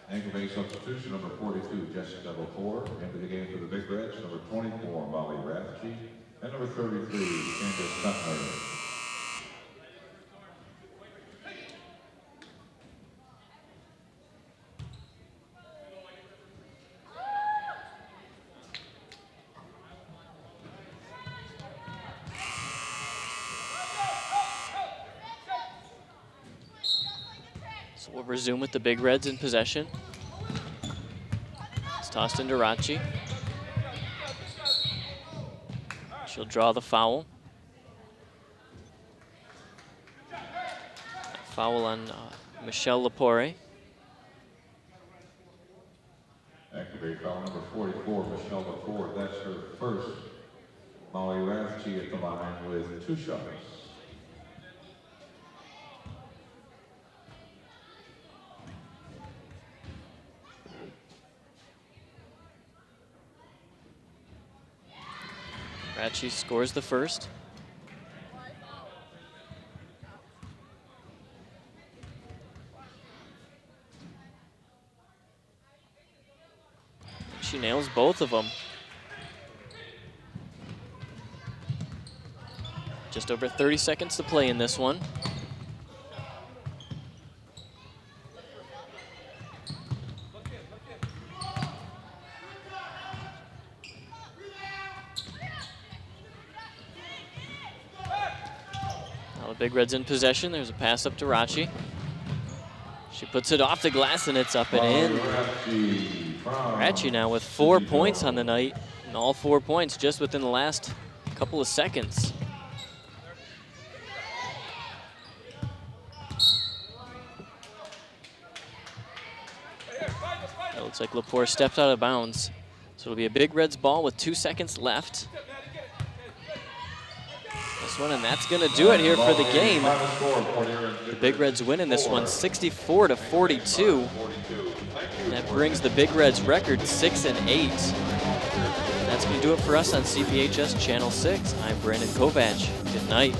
Anchor Bay substitution, number 42, Jessica Lepore. Into the game for the Big Reds, number 24, Molly Rafferty, and number 33, Candace Cutler. So we'll resume with the Big Reds in possession. It's tossed into Rachi. She'll draw the foul. Foul on Michelle Lepore. Anchor Bay foul number 44, Michelle Lepore. That's her first. Molly Rafferty at the line with 2 shots. Rachi scores the first. She nails both of them. Just over 30 seconds to play in this one. Big Red's in possession. There's a pass up to Rachi. She puts it off the glass and it's up and in. Rachi now with 4 points on the night, and all 4 points just within the last couple of seconds. It looks like Lepore stepped out of bounds. So it'll be a Big Reds ball with 2 seconds left. This one, and that's gonna do it here for the game. The Big Reds win in this one 64-42. And that brings the Big Reds record 6-8. That's gonna do it for us on CPHS Channel 6. I'm Brandon Kovach. Good night.